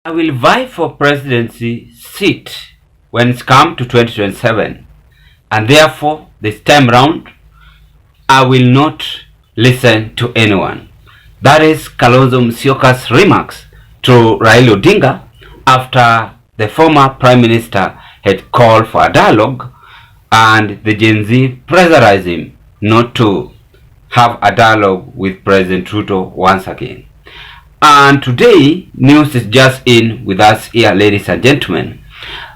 I will vie for presidency seat when it's come to 2027, and therefore this time round I will not listen to anyone. That is Kalonzo Musyoka's remarks to Raila Odinga after the former Prime Minister had called for a dialogue and the Gen Z pressurized him not to have a dialogue with President Ruto once again. And today, news is just in with us here, ladies and gentlemen,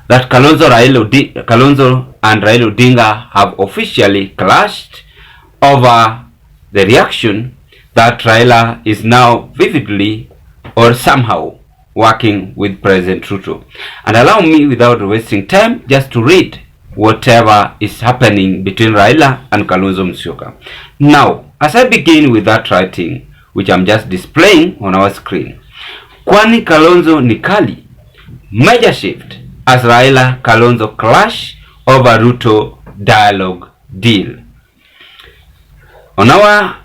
that Kalonzo and Raila Odinga have officially clashed over the reaction that Raila is now vividly or somehow working with President Ruto. And allow me, without wasting time, just to read whatever is happening between Raila and Kalonzo Musyoka. Now, as I begin with that writing, which I'm just displaying on our screen, kwani Kalonzo ni kali, major shift as Raila Kalonzo clash over Ruto dialogue deal. On our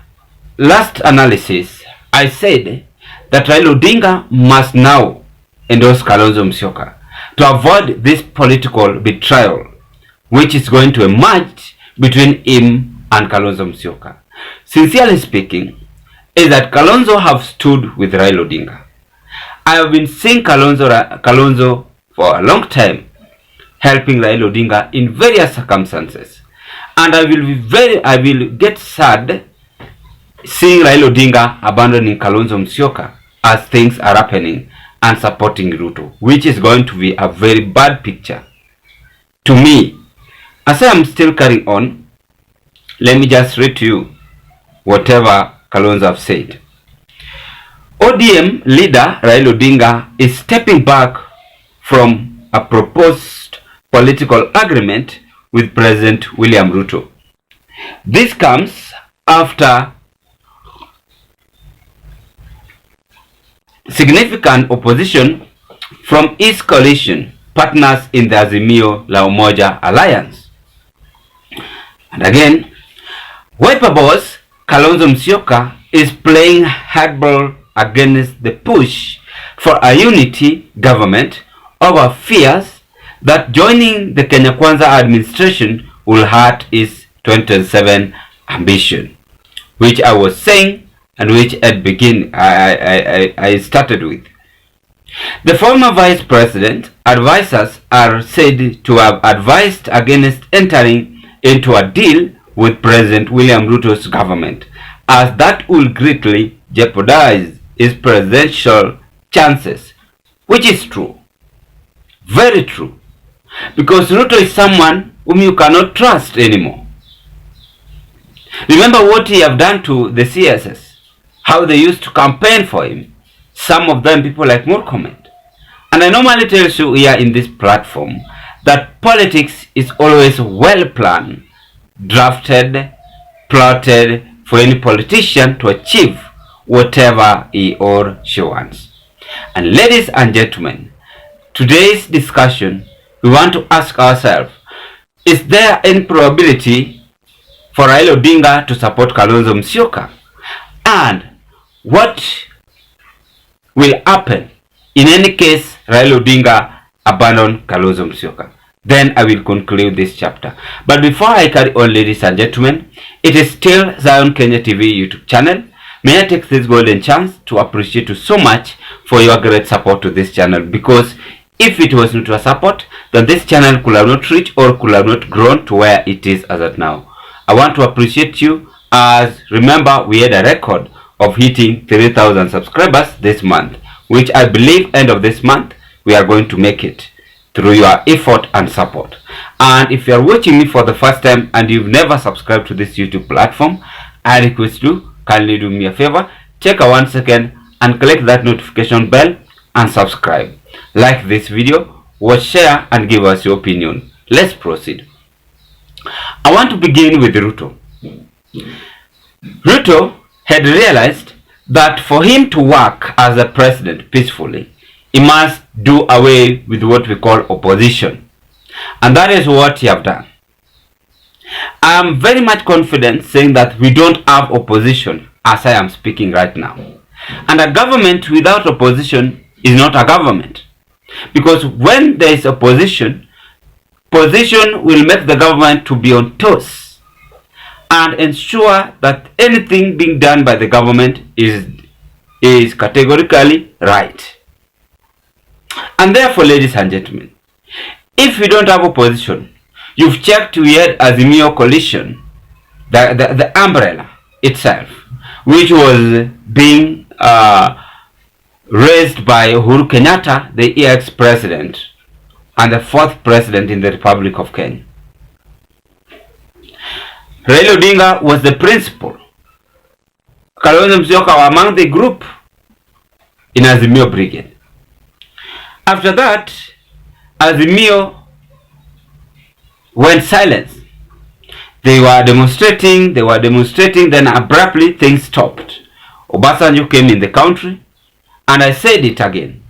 last analysis, I said that Raila Odinga must now endorse Kalonzo Musyoka to avoid this political betrayal which is going to emerge between him and Kalonzo Musyoka. Sincerely speaking, is that Kalonzo have stood with Raila Odinga. I have been seeing Kalonzo for a long time helping Raila Odinga in various circumstances, and I will get sad seeing Raila Odinga abandoning Kalonzo Musyoka as things are happening and supporting Ruto, which is going to be a very bad picture to me. As I am still carrying on, let me just read to you whatever Kalonzo have said. ODM leader Raila Odinga is stepping back from a proposed political agreement with President William Ruto. This comes after significant opposition from his coalition partners in the Azimio la Umoja alliance. And again, Wiper boss Kalonzo Musyoka is playing hardball against the push for a unity government over fears that joining the Kenya Kwanza administration will hurt his 2027 ambition, which I was saying and which I started with. The former vice president advisors are said to have advised against entering into a deal with President William Ruto's government, as that will greatly jeopardize his presidential chances, which is true, very true, because Ruto is someone whom you cannot trust anymore. Remember what he have done to the CSS, how they used to campaign for him, some of them people like Murkomen. And I normally tell you here in this platform that politics is always well planned, drafted, plotted for any politician to achieve whatever he or she wants. And ladies and gentlemen, today's discussion, we want to ask ourselves, is there any probability for Raila Odinga to support Kalonzo Musyoka? And what will happen in any case Raila Odinga abandon Kalonzo Musyoka? Then I will conclude this chapter. But before I carry on, ladies and gentlemen, it is still Zion Kenya TV YouTube channel. May I take this golden chance to appreciate you so much for your great support to this channel, because if it was not your support, then this channel could have not reached or could have not grown to where it is as of now. I want to appreciate you, as remember we had a record of hitting 3,000 subscribers this month, which I believe end of this month we are going to make it through your effort and support. And if you are watching me for the first time and you've never subscribed to this YouTube platform, I request you kindly do me a favor, take a 1 second and click that notification bell and subscribe. Like this video, watch, share and give us your opinion. Let's proceed. I want to begin with Ruto. Ruto had realized that for him to work as a president peacefully, he must do away with what we call opposition. And that is what he have done. I am very much confident saying that we don't have opposition as I am speaking right now. And a government without opposition is not a government. Because when there is opposition, position will make the government to be on toes and ensure that anything being done by the government is categorically right. And therefore, ladies and gentlemen, if you don't have opposition, you've checked we had Azimio coalition, the umbrella itself, which was being raised by Uhuru Kenyatta, the ex-president and the 4th president in the Republic of Kenya. Raila Odinga was the principal. Kalonzo Musyoka were among the group in Azimio Brigade. After that, Azimio went silent. They were demonstrating, then abruptly things stopped. Obasanjo came in the country, and I said it again.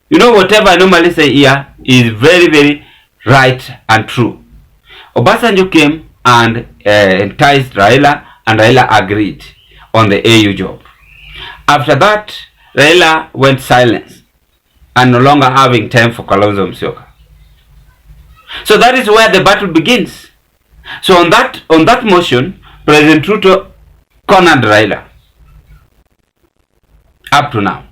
You know, whatever I normally say here is very, very right and true. Obasanjo came and enticed Raila, and Raila agreed on the AU job. After that, Raila went silent and no longer having time for Kalonzo Musyoka. So that is where the battle begins. So on that motion, President Ruto cornered Raila up to now.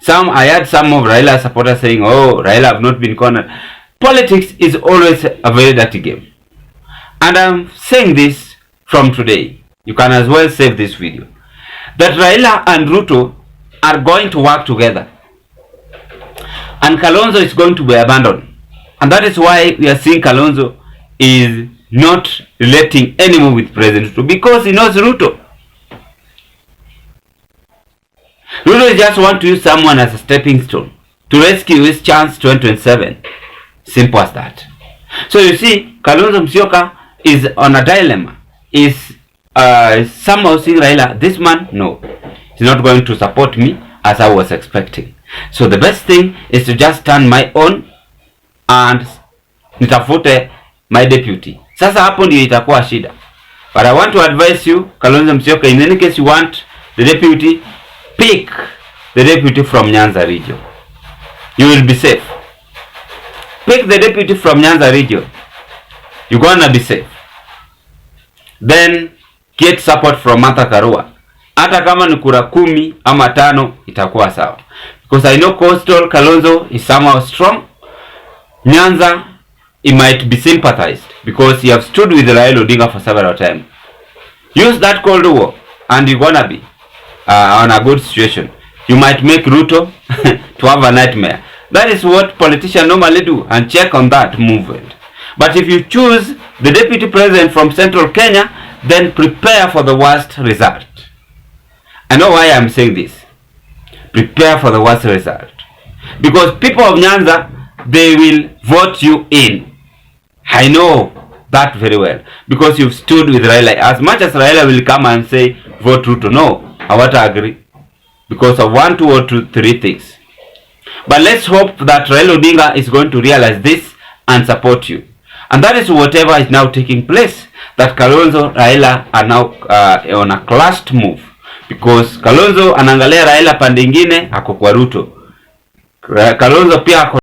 I heard some of Raila supporters saying, oh, Raila have not been cornered. Politics is always a very dirty game. And I'm saying this from today. You can as well save this video. That Raila and Ruto are going to work together. And Kalonzo is going to be abandoned. And that is why we are seeing Kalonzo is not relating anymore with President Ruto, because he knows Ruto. Ruto just want to use someone as a stepping stone to rescue his chance 2027. Simple as that. So you see, Kalonzo Musyoka is on a dilemma. Is somehow seeing Raila, this man, no, he's not going to support me as I was expecting. So the best thing is to just stand my own and nitafute my deputy. Sasa hapo ndio itakuwa shida. But I want to advise you, Kalonzo Musyoka, in any case you want the deputy, pick the deputy from Nyanza region. You will be safe. Pick the deputy from Nyanza region. You're gonna be safe. Then get support from Martha Karua. Hata kama ni kura 10 ama 5 itakuwa sawa. Because I know Coastal Kalonzo is somehow strong. Nyanza, it might be sympathized because you have stood with Raila Odinga for several times. Use that Cold War and you're gonna be on a good situation. You might make Ruto to have a nightmare. That is what politicians normally do, and check on that movement. But if you choose the deputy president from central Kenya, then prepare for the worst result. I know why I'm saying this. Prepare for the worst result. Because people of Nyanza, they will vote you in. I know that very well. Because you've stood with Raila. As much as Raila will come and say, vote Ruto, no, I want to agree. Because of 1, 2, or 2, 3 things. But let's hope that Raila Odinga is going to realize this and support you. And that is whatever is now taking place. That Kalonzo, Raila are now on a clashed move. Because Kalonzo anaangalia Raila pande ingine ako kwa Ruto. Kalonzo pia ako